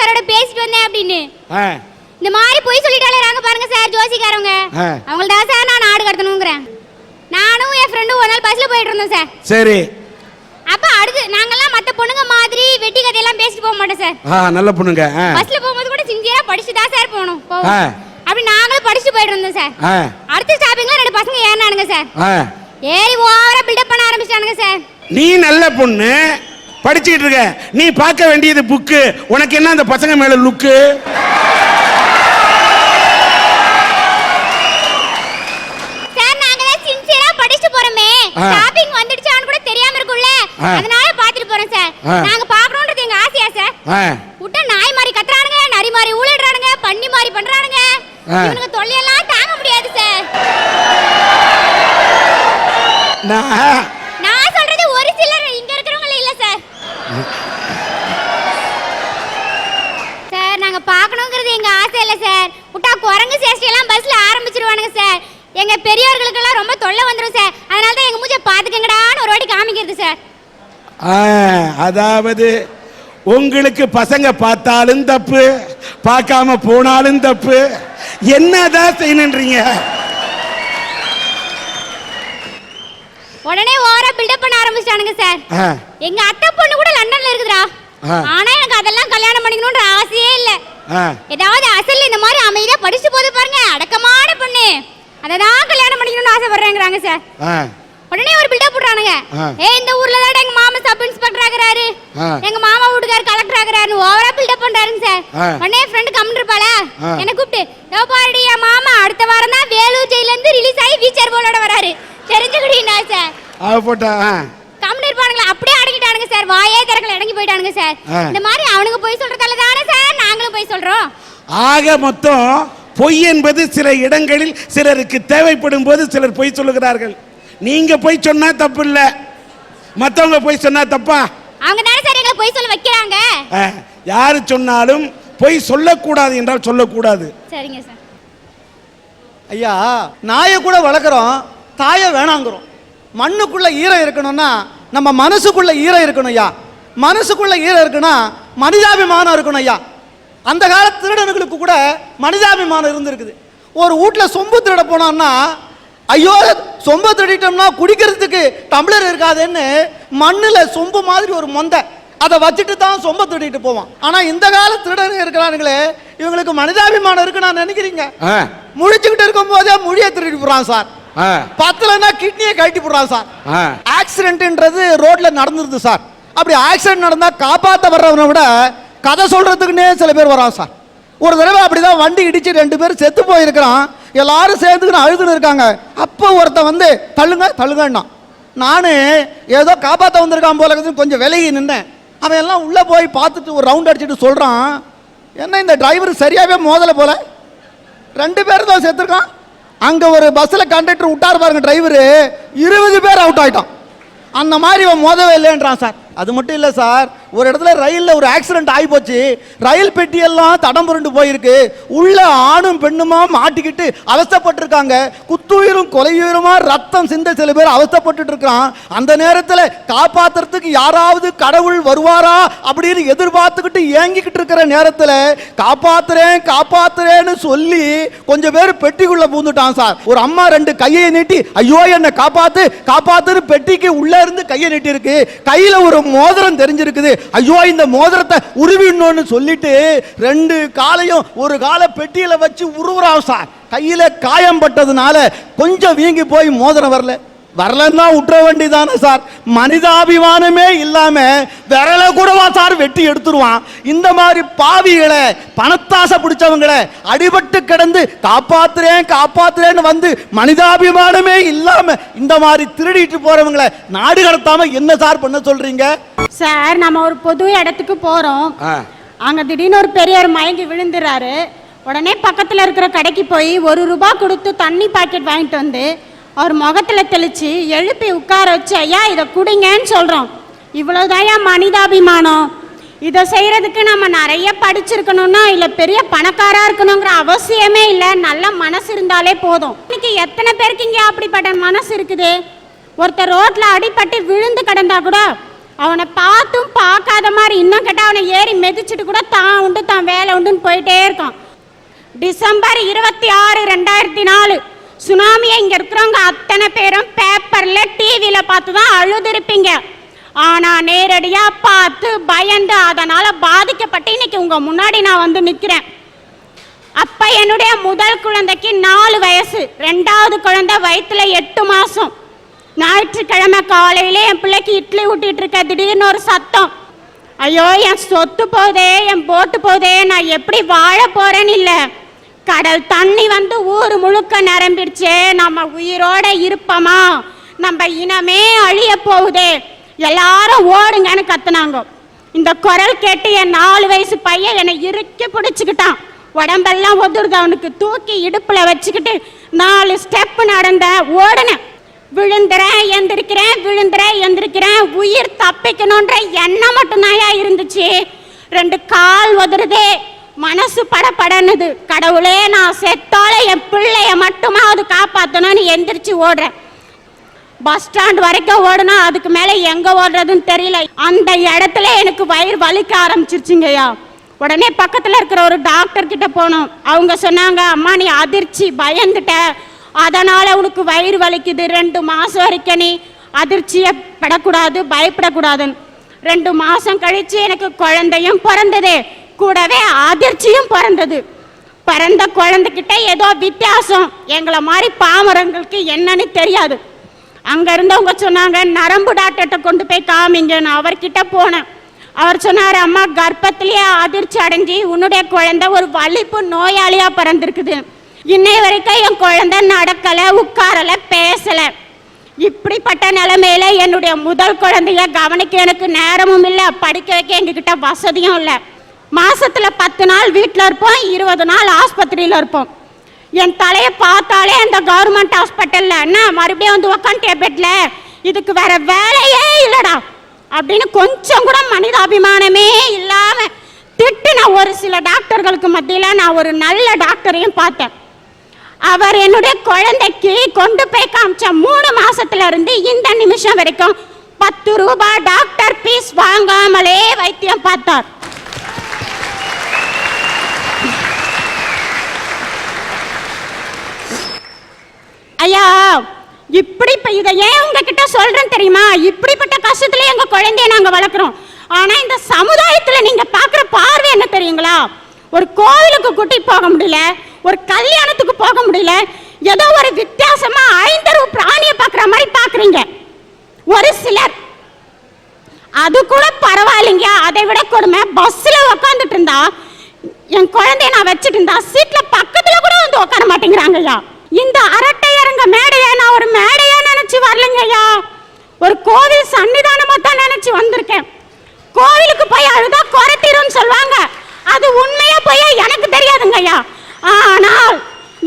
சாரோட பேசிட்டு வந்தேன் அப்படின்னு. இந்த மாதிரி போய் சொல்லிட்டாலே பாருங்க சார் ஜோசிக்காரங்க. அவங்கள்ட்ட சார் நான் நாடு கடத்தணுங்கிறேன். நானும் என் ஃப்ரெண்டும் ஒரு நாள் பஸ்ல போயிட்டு இருந்தோம் சார். சரி. அப்ப அடுத்து நாங்கெல்லாம் மத்த பொண்ணுங்க மாதிரி வெட்டி கதையெல்லாம் பேசிட்டு போக மாட்டோம் சார். நல்ல பொண்ணுங்க. பஸ்ல போகும்போது கூட சின்சியரா படிச்சுட்டு தான் சார் போகணும். அப்படி நாங்களும் படிச்சுட்டு போயிட்டு இருந்தோம் சார். அடுத்த ஸ்டாப்பிங்ல 2 பசங்க ஏறினானுங்க சார். ஏறி ஓவரா பில்டப் பண்ண ஆரம்பிச்சானுங்க சார். நீ நல்ல பொண்ணு படிச்சுக்கிட்டு இருக்க, நீ பார்க்க வேண்டியது புக்கு, உனக்கு என்ன அந்த பசங்க மேல லுக்கு? சார் நாங்கலாம் சின்சியரா படிச்சு போறோமே, ஸ்டாப்பிங் வந்துடுச்சான்னு கூட தெரியாம இருக்குல்ல, அதனால பாத்துட்டு போறோம் சார். நாங்க பார்க்கணும்ன்றது எங்க ஆசையா சார். விட்டா நாய் மாதிரி கத்துறானுங்க, நரி மாதிரி ஊளடுறானுங்க, பன்னி மாதிரி பண்றானுங்க. இவனுக்கு தொல்லையெல்லாம் தாங்க முடியாது சார். நான் சொல்றது ஒரு சிலர் இங்க இருக்கிறவங்க இல்ல சார். சார் நாங்க பார்க்கணும்ங்கிறது எங்க ஆசை இல்ல சார். விட்டா குரங்கு சேஷ்டி எல்லாம் பஸ்ல ஆரம்பிச்சிருவானுங்க சார். எங்க பெரியவர்களுக்கு எல்லாம் ரொம்ப தொல்லை வந்துரும் சார். அதனால தான் எங்க மூஞ்ச பாத்துக்கங்கடான்னு ஒரு வாட்டி காமிக்கிறது சார். அதாவது உங்களுக்கு பசங்க பார்த்தாலும் தப்பு, பார்க்காம போனாலும் தப்பு, என்னதான் செய்யணுன்றீங்க? உடனே ஓவரா பில்டப் பண்ண ஆரம்பிச்சானுங்க சார். எங்க அத்தை பொண்ணு கூட லண்டன்ல இருக்குதுடா. ஆனா எனக்கு அதெல்லாம் கல்யாணம் பண்ணிக்கணும்ன்ற ஆசையே இல்ல. ஏதாவது அசல் இந்த மாதிரி அமைதியா படிச்சு போது பாருங்க, அடக்கமான பொண்ணு, அததான் கல்யாணம் பண்ணிக்கணும்னு ஆசைப்படுறேங்கறாங்க சார். உடனே ஒரு பில்டப் போடுறானுங்க. இந்த ஊர்ல தான் எங்க மாமா சப் இன்ஸ்பெக்டர் ஆகறாரு, எங்க மாமா வீட்டுக்காரர் கலெக்டர் ஆகறாருன்னு ஓவரா பில்டப் பண்றாருங்க சார். உடனே ஃப்ரெண்ட் கமெண்ட் இருப்பாளே என்ன கூப்பிட்டு, "யோ பாருடி என் மாமா அடுத்த வாரம் தான் வேலூர் ஜெயில இருந்து ரிலீஸ் ஆகி வீச்சர் போலோட வராரு, தெரிஞ்சுக்கிட்டீங்களா சார்?" போட்டா கமெண்ட் இருப்பானுங்களா அப்படியே அடக்கிட்டானுங்க சார். வாயே திறக்கல, அடங்கி போயிட்டானுங்க சார். இந்த மாதிரி அவனுக்கு போய் சொல்றதால தானே சார் நாங்களும் போய் சொல்றோம். ஆக மொத்தம் பொய் என்பது சில இடங்களில் சிலருக்கு தேவைப்படும் போது சிலர் பொய் சொல்லுகிறார்கள். நீங்க போய் சொன்னா தப்பு இல்ல, மத்தவங்க போய் சொன்னா தப்பா? அவங்க தானே சார் எங்களை போய் சொல்ல வைக்கிறாங்க. யாரு சொன்னாலும் பொய் சொல்லக்கூடாது என்றால் சொல்லக்கூடாது. சரிங்க சார். ஐயா, நாயை கூட வளர்க்குறோம், தாயை வேணாங்கிறோம். மண்ணுக்குள்ள ஈரம் இருக்கணும்னா நம்ம மனசுக்குள்ள ஈரம் இருக்கணும் ஐயா. மனசுக்குள்ள ஈரம் இருக்குன்னா மனிதாபிமானம் இருக்கணும் ஐயா. அந்த கால திருடனுங்களுக்கு கூட மனிதாபிமானம் இருந்திருக்குது. ஒரு வீட்டில் சொம்பு திருட போனோம்னா, ஐயோ சொம்பை திருடிட்டோம்னா குடிக்கிறதுக்கு டம்ளர் இருக்காதுன்னு மண்ணில் சொம்பு மாதிரி ஒரு மொந்தை அதை வச்சுட்டு தான் சொம்பை திருடிட்டு போவான். ஆனால் இந்த கால திருடனுங்க இருக்கிறானுங்களே, இவங்களுக்கு மனிதாபிமானம் இருக்கு நான் நினைக்கிறீங்க? முழிச்சுக்கிட்டு இருக்கும் போதே மொழியை திருடி போறான் சார். பத்தலன்னா கிட்னியை கழட்டி போடுறான் சார். ஆக்சிடென்ட்ன்றது ரோட்ல நடந்துருது சார். அப்படி ஆக்சிடென்ட் நடந்தா காப்பாற்ற வர்றவனை விட கதை சொல்றதுக்குன்னே சில பேர் வரான் சார். ஒரு தடவை அப்படிதான் வண்டி இடிச்சு 2 பேர் செத்து போயிருக்கிறான். எல்லாரும் சேர்ந்துக்கின்னு அழுதுன்னு இருக்காங்க. அப்போ ஒருத்தன் வந்து தள்ளுங்க தள்ளுங்கன்னா, நானு ஏதோ காப்பாற்ற வந்திருக்கான் போல கொஞ்சம் விலகி நின்னேன். அவன் எல்லாம் உள்ள போய் பார்த்துட்டு ஒரு ரவுண்ட் அடிச்சுட்டு சொல்றான், என்ன இந்த டிரைவர் சரியாவே மோதல போல, 2 பேர் தான் செத்துருக்கான். அங்க ஒரு பஸ்ல கண்டக்டர் விட்டார் பாருங்க டிரைவரு, 20 பேர் அவுட் ஆயிட்டான். அந்த மாதிரி அவன் மோதவே இல்லைன்றான் சார். அது மட்டும் இல்லை சார், ஒரு இடத்துல ரயிலில் ஒரு ஆக்சிடென்ட் ஆகி போச்சு. ரயில் பெட்டியெல்லாம் தடம் புரண்டு போயிருக்கு. உள்ள ஆணும் பெண்ணுமா மாட்டிக்கிட்டு அவஸ்தைப்பட்டிருக்காங்க. குத்துயிரும் கொலையுயிருமா ரத்தம் சிந்த சில பேர் அவஸ்தைப்பட்டு இருக்கான். அந்த நேரத்தில் காப்பாத்துறதுக்கு யாராவது கடவுள் வருவாரா அப்படின்னு எதிர்பார்த்துக்கிட்டு ஏங்கிக்கிட்டு இருக்கிற நேரத்தில் காப்பாத்துறேன் காப்பாத்துறேன்னு சொல்லி கொஞ்சம் பேர் பெட்டிக்குள்ள பூந்துட்டான் சார். ஒரு அம்மா 2 கையை நீட்டி ஐயோ என்னை காப்பாத்து காப்பாத்துன்னு பெட்டிக்கு உள்ள இருந்து கையை நீட்டி இருக்கு. கையில ஒரு மோதிரம் தெரிஞ்சிருக்குது. ஐயோ இந்த மோதிரத்தை உருவிடணும்னு சொல்லிட்டு 2 காலையும் ஒரு காலை பெட்டியில வச்சு உருவுறான் சார். கையில காயம் பட்டதுனால கொஞ்சம் வீங்கி போய் மோதிரம் வரலன்னா விட்டுற வேண்டியதானே சார். மனிதாபிமானமே இல்லாம விரலை கூடவா சார் வெட்டி எடுத்துருவான். இந்த மாதிரி பாவிகளை, பணத்தாசை பிடிச்சவங்களை, அடிபட்டு கிடந்து காப்பாத்துறேன் காப்பாத்துறேன்னு வந்து மனிதாபிமானமே இல்லாம இந்த மாதிரி திருடிட்டு போறவங்களை நாடு கடத்தாம என்ன சார் பண்ண சொல்றீங்க? சார் நம்ம ஒரு பொது இடத்துக்கு போறோம். அங்க திடீர்னு ஒரு பெரியவர் மயங்கி விழுந்துறாரு. உடனே பக்கத்துல இருக்கிற கடைக்கு போய் 1 ரூபாய் கொடுத்து தண்ணி பாக்கெட் வாங்கிட்டு வந்து அவர் முகத்தில் தெளித்து எழுப்பி உட்கார வச்சு ஐயா இதை குடிங்கன்னு சொல்கிறோம். இவ்வளோதான் மனிதாபிமானம். இதை செய்கிறதுக்கு நம்ம நிறைய படிச்சிருக்கணும்னா இல்லை பெரிய பணக்காராக இருக்கணுங்கிற அவசியமே இல்லை. நல்ல மனசு இருந்தாலே போதும். இன்னைக்கு எத்தனை பேருக்கு இங்கே அப்படிப்பட்ட மனசு இருக்குது? ஒருத்தர் ரோட்டில் அடிபட்டு விழுந்து கிடந்தா கூட அவனை பார்த்தும் பார்க்காத மாதிரி இன்னும் கேட்டால் அவனை ஏறி மிதிச்சுட்டு கூட தான் உண்டு தான் வேலை உண்டுன்னு போயிட்டே இருக்கான். டிசம்பர் 26, 2004 சுனாமியை இங்கே இருக்கிறவங்க அத்தனை பேரும் பேப்பரில் டிவியில் பார்த்து தான் அழுதுருப்பீங்க. ஆனால் நேரடியாக பார்த்து பயந்து அதனால் பாதிக்கப்பட்டு இன்னைக்கு உங்கள் முன்னாடி நான் வந்து நிற்கிறேன். அப்போ என்னுடைய முதல் குழந்தைக்கு 4 வயசு, 2வது குழந்தை வயிற்றுல 8 மாதம். ஞாயிற்றுக்கிழமை காலையிலே என் பிள்ளைக்கு இட்லி ஊட்டிகிட்டு இருக்க திடீர்னு ஒரு சத்தம். ஐயோ என் சொத்து போதே, என் போட்டு போதே, நான் எப்படி வாழ போறேன்னு இல்லை, கடல் தண்ணி வந்து ஊர் முழுக்க நிரம்பிடுச்சே, நம்ம உயிரோட இருப்போமா, நம்ம இனமே அழிய போகுதே, எல்லாரும் ஓடுங்கன்னு கத்துனாங்க. இந்த குரல் கேட்டு என் 4 வயசு பையன் என்னை இறுக்கி பிடிச்சிக்கிட்டான். உடம்பெல்லாம் ஒதுருது அவனுக்கு. தூக்கி இடுப்புல வச்சுக்கிட்டு 4 ஸ்டெப் நடந்த ஓடுனேன். விழுந்துறேன் எந்திரிக்கிறேன், விழுந்துறேன் எந்திரிக்கிறேன். உயிர் தப்பிக்கணுன்ற எண்ணம் மட்டும்தான் இருந்துச்சு. 2 கால் உதறுதே, மனசு படப்படனுது. கடவுளே, நான் செத்தால என் பிள்ளைய மட்டுமா அது காப்பாற்றணும்னு எந்திரிச்சு ஓடுறேன். பஸ் ஸ்டாண்ட் வரைக்கும் ஓடுனா அதுக்கு மேலே எங்கே ஓடுறதுன்னு தெரியல. அந்த இடத்துல எனக்கு வயிறு வலிக்க ஆரம்பிச்சிருச்சுங்கய்யா. உடனே பக்கத்தில் இருக்கிற ஒரு டாக்டர் கிட்ட போனோம். அவங்க சொன்னாங்க, அம்மா நீ அதிர்ச்சி பயந்துட்ட, அதனால் உனக்கு வயிறு வலிக்குது, 2 மாதம் வரைக்கும் நீ அதிர்ச்சியை படக்கூடாது, பயப்படக்கூடாதுன்னு. 2 மாதம் கழித்து எனக்கு குழந்தையும் பிறந்தது, கூடவே அதிர்ச்சியும் பிறந்தது. பிறந்த குழந்தைகிட்ட ஏதோ வித்தியாசம், எங்களை மாதிரி பாமரங்களுக்கு என்னன்னு தெரியாது. அங்கே இருந்தவங்க சொன்னாங்க, நரம்பு டாக்டர்கிட்ட கொண்டு போய் காமிங்கன்னு. அவர்கிட்ட போனேன். அவர் சொன்னார், அம்மா கர்ப்பத்திலேயே அதிர்ச்சி அடைஞ்சி உன்னுடைய குழந்தை ஒரு வலிப்பு நோயாளியாக பிறந்திருக்குது. இன்னை வரைக்கும் என் குழந்தை நடக்கலை, உட்காரலை, பேசலை. இப்படிப்பட்ட நிலைமையில என்னுடைய முதல் குழந்தைய கவனிக்க எனக்கு நேரமும் இல்லை, படிக்க வைக்க எங்ககிட்ட வசதியும் இல்லை. மாசத்துல 10 நாள் வீட்டில் இருப்போம், 20 நாள் ஆஸ்பத்திரியில் இருப்போம். என் தலையை பார்த்தாலே அந்த கவர்மெண்ட் ஹாஸ்பிட்டலில் என்ன மறுபடியும் வந்து உக்காந்துட்டே பெட்ல, இதுக்கு வேற வேலையே இல்லடா அப்படின்னு கொஞ்சம் கூட மனிதாபிமானமே இல்லாம திட்டுன ஒரு சில டாக்டர்களுக்கு மத்தியில் நான் ஒரு நல்ல டாக்டரையும் பார்த்தேன். அவர் என்னுடைய குழந்தைக்கு கொண்டு போய் காமிச்ச 3 மாசத்துல இருந்து இந்த நிமிஷம் வரைக்கும் 10 ரூபாய் டாக்டர் பீஸ் வாங்காமலே வைத்தியம் பார்த்தார். ஐயா, இப்படி இதை ஏன் உங்ககிட்ட சொல்றேன் தெரியுமா? இப்படிப்பட்ட கஷ்டத்துல எங்க குழந்தைய நாங்க வளர்க்குறோம். ஆனா இந்த சமுதாயத்துல நீங்க பாக்குற பார்வை என்ன தெரியுங்களா? ஒரு கோவிலுக்கு கூட்டிட்டு போக முடியல, ஒரு கல்யாணத்துக்கு போக முடியல, ஏதோ ஒரு வித்தியாசமா 5 பிராணியை பாக்குற மாதிரி பாக்குறீங்க ஒரு சிலர். அது கூட பரவாயில்லைங்க. அதை விட கொடுமை, பஸ்ல உட்காந்துட்டு இருந்தா என் குழந்தைய நான் வச்சுட்டு இருந்தா சீட்ல பக்கத்துல கூட வந்து உட்கார மாட்டேங்கிறாங்க ஐயா. இந்த அரட்டை அரங்க மேடையை நான் ஒரு மேடையா நினைச்சு வரலைங்க ஐயா, ஒரு கோவில் சன்னிதானமா தான் நினைச்சு வந்திருக்கேன். கோவிலுக்கு போய் அழுதா குறைத்தீரும் சொல்லுவாங்க, அது உண்மையா போய் எனக்கு தெரியாதுங்க ஐயா. ஆனால்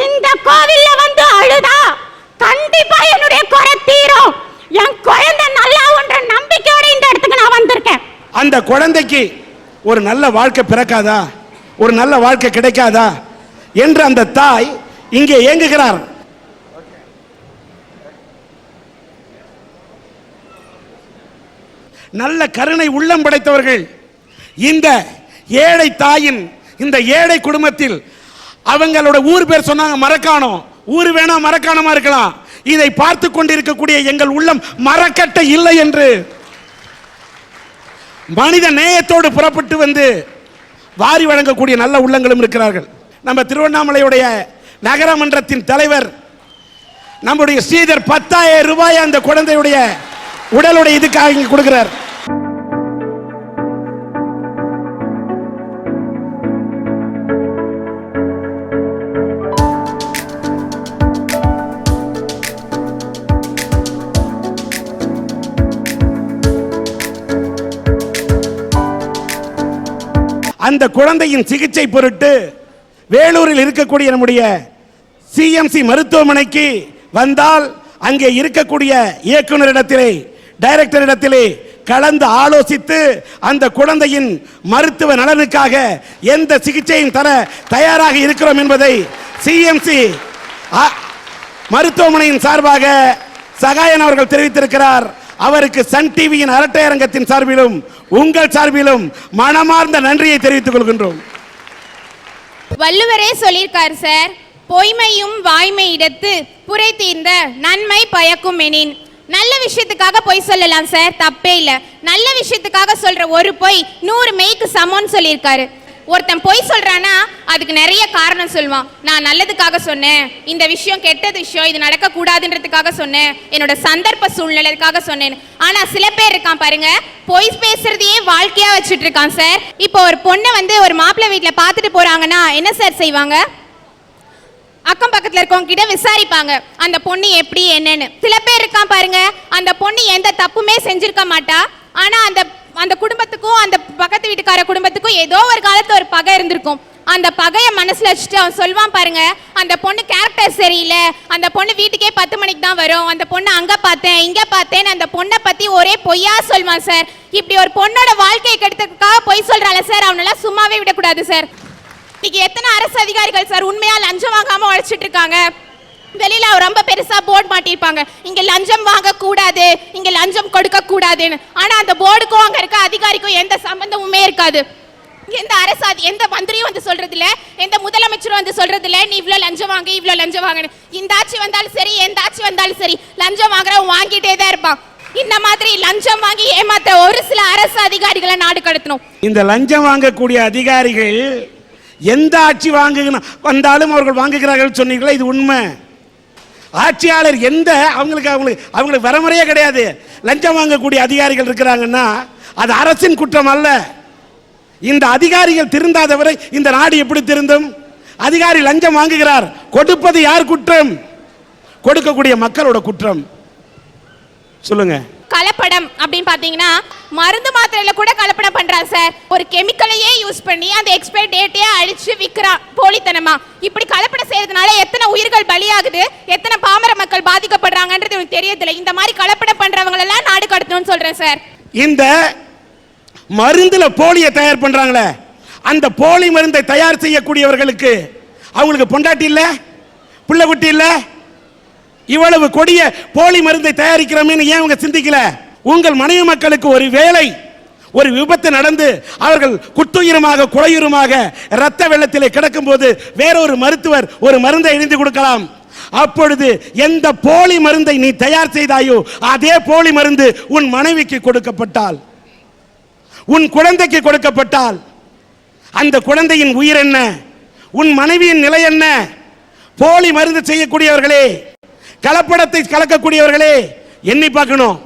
இந்த கோவில்ல வந்து அழுதா கண்டிப்பா என்னுடைய குறை தீரும், என் குழந்தை நல்லா ஒன்ற நம்பிக்கையோட இந்த இடத்துக்கு நான் வந்திருக்கேன். அந்த குழந்தைக்கு ஒரு நல்ல வாழ்க்கை பிறக்காதா, ஒரு நல்ல வாழ்க்கை கிடைக்காதா என்று அந்த தாய் இங்கே ஏங்குகிறார். நல்ல கருணை உள்ளம் படைத்தவர்கள் இந்த ஏழை தாயின், இந்த ஏழை குடும்பத்தில் அவங்களோட ஊர் பேர் சொன்னாங்க மரக்காணம். ஊர் வேணா மரக்காணமா இருக்கலாம், இதை பார்த்து கொண்டிருக்கக்கூடிய எங்கள் உள்ளம் மரக்கட்ட இல்லை என்று மனித நேயத்தோடு புறப்பட்டு வந்து வாரி வழங்கக்கூடிய நல்ல உள்ளங்களும் இருக்கிறார்கள். நம்ம திருவண்ணாமலையுடைய நகரமன்றத்தின் தலைவர் நம்முடைய ஸ்ரீதர் 10,000 ரூபாய் அந்த குழந்தையுடைய உடலுடைய இதுக்காக இங்க கொடுக்கிறார். அந்த குழந்தையின் சிகிச்சை பொருட்டு வேலூரில் இருக்கக்கூடிய நம்முடைய சிஎம்சி மருத்துவமனைக்கு வந்தால் அங்கே இருக்கக்கூடிய இயக்குநரிடத்திலே, டைரக்டரிடத்திலே கலந்து ஆலோசித்து அந்த குழந்தையின் மருத்துவ நலனுக்காக எந்த சிகிச்சையும் தர தயாராக இருக்கிறோம் என்பதை சிஎம்சி மருத்துவமனையின் சார்பாக சகாயன் அவர்கள் தெரிவித்திருக்கிறார். அவருக்கு சன் டிவியின் அரட்டை அரங்கத்தின் சார்பிலும் உங்கள் சார்பிலும் மனமார்ந்த நன்றியை தெரிவித்துக் கொள்கின்றோம். வள்ளுவரே சொல்லியிருக்காரு சார், பொய்மையும் வாய்மை இடத்து புரை தீர்ந்த நன்மை பயக்கும் எனின். நல்ல விஷயத்துக்காக பொய் சொல்லலாம் சார், தப்பே இல்லை. நல்ல விஷயத்துக்காக சொல்ற ஒரு பொய் 100 மெய்க்கு சமம்னு சொல்லியிருக்காரு. ஒருத்தன் பொய் சொல்றானா அதுக்கு நிறைய காரணம் சொல்லுவான். நான் நல்லதுக்காக சொன்னேன், இந்த விஷயம் கெட்டது விஷயம், இது நடக்க கூடாதுன்றதுக்காக சொன்னேன், என்னோட சந்தர்ப்ப சூழ்நிலைக்காக சொன்னேன். ஆனா சில பேர் இருக்கான் பாருங்க, பொய் பேசுறதையே வாழ்க்கையா வச்சுட்டு இருக்கான் சார். இப்போ ஒரு பொண்ணை ஒரு மாப்பிள்ளை வீட்டுல பாத்துட்டு போறாங்கன்னா என்ன சார் செய்வாங்க? அக்கம் பக்கத்துல இருக்கவங்க கிட்ட விசாரிப்பாங்க அந்த பொண்ணு எப்படி என்னன்னு. சில பேர் இருக்கான் பாருங்க, அந்த பொண்ணு எந்த தப்புமே செஞ்சிருக்க மாட்டா, ஆனா அந்த குடும்பத்துக்கும் அந்த பக்கத்து வீட்டுக்கார குடும்பத்துக்கும் ஏதோ ஒரு காலத்துல ஒரு பகை இருந்திருக்கும். அந்த பகைய மனசுல வச்சுட்டு அவன் சொல்வான் பாருங்க, அந்த பொண்ணு கேரக்டர் சரியில்லை, அந்த பொண்ணு வீட்டுக்கே 10 மணிக்கு தான் வரும், அந்த பொண்ணு அங்க பார்த்தேன் இங்க பார்த்தேன், அந்த பொண்ணை பத்தி ஒரே பொய்யா சொல்வான் சார். இப்படி ஒரு பொண்ணோட வாழ்க்கையை கெடுத்ததுக்காக பொய் சொல்றால சார், அவனெல்லாம் சும்மாவே விடக்கூடாது சார். இன்னைக்கு எத்தனை அரசு அதிகாரிகள் சார் உண்மையா லஞ்சம் வாங்காம உழைச்சிட்டு இருக்காங்க. வெளியில ரொம்ப பெருசா போர்டு மாட்டிருப்பாங்க, இங்க லஞ்சம் வாங்க கூடாது, இங்க லஞ்சம் கொடுக்க கூடாதுன்னு. ஆனா அந்த போர்டுக்கும் அங்க இருக்க அதிகாரிக்கும் எந்த சம்பந்தமுமே இருக்காது. எந்த மந்திரியும் சொல்றது இல்ல, எந்த முதலமைச்சரும் சொல்றது இல்ல, நீ இவ்வளவு லஞ்சம் வாங்க இவ்வளவு லஞ்சம் வாங்க. இந்த ஆட்சி வந்தாலும் சரி எந்த ஆட்சி வந்தாலும் சரி லஞ்சம் வாங்குறவன் வாங்கிட்டே தான் இருப்பான். இந்த மாதிரி லஞ்சம் வாங்கி ஏமாத்த ஒரு சில அரசு அதிகாரிகளை நாடு கடத்தணும். இந்த லஞ்சம் வாங்கக்கூடிய அதிகாரிகள் எந்த ஆட்சி வந்தாலும் அவர்கள் வாங்குகிறார்கள் சொன்னீங்களா, இது உண்மை. ஆட்சியாளர் எந்த அவங்களுக்கு வரமுறையே கிடையாது. லஞ்சம் வாங்கக்கூடிய அதிகாரிகள் இருக்கிறாங்கன்னா அது அரசின் குற்றம் அல்ல. இந்த அதிகாரிகள் திருந்தாதவரை இந்த நாடு எப்படி திருந்தும்? அதிகாரி லஞ்சம் வாங்குகிறார், கொடுப்பது யார் குற்றம்? கொடுக்கக்கூடிய மக்களோட குற்றம். சொல்லுங்க. கலப்படம் அப்படின்னு பாத்தீங்கன்னா மருந்து மாத்திரையில கூட கலப்படம் பண்றான் சார். ஒரு கெமிக்கலையே யூஸ் பண்ணி அந்த எக்ஸ்பைரி டேட்டையே அழிச்சு விற்கிறான் போலித்தனமா. இப்படி கலப்படம் செய்யறதுனால எத்தனை உயிர்கள் பலியாகுது, எத்தனை பாமர மக்கள் பாதிக்கப்படுறாங்கன்றது எனக்கு தெரியதில்லை. இந்த மாதிரி கலப்படம் பண்றவங்க எல்லாம் நாடு கடத்தணும்னு சொல்றேன் சார். இந்த மருந்துல போலியை தயார் பண்றாங்களே, அந்த போலி மருந்தை தயார் செய்யக்கூடியவர்களுக்கு அவங்களுக்கு பொண்டாட்டி இல்ல, பிள்ளை குட்டி இல்ல, இவ்வளவு கொடிய போலி மருந்தை தயாரிக்கிறோமே ஏன் அவங்க சிந்திக்கல? உங்கள் மனைவி மக்களுக்கு ஒரு வேளை ஒரு விபத்து நடந்து அவர்கள் குத்துயிரமாக குலையுரமாக இரத்த வெள்ளத்திலே கிடக்கும் போது வேறொரு மருத்துவர் ஒரு மருந்தை எழுதி கொடுக்கலாம். அப்பொழுது எந்த போலி மருந்தை நீ தயார் செய்தாயோ அதே போலி மருந்து உன் மனைவிக்கு கொடுக்கப்பட்டால், உன் குழந்தைக்கு கொடுக்கப்பட்டால் அந்த குழந்தையின் உயிர் என்ன? உன் மனைவியின் நிலை என்ன? போலி மருந்து செய்யக்கூடியவர்களே, கலப்படத்தை கலக்கக்கூடியவர்களே, எண்ணி பார்க்கணும்.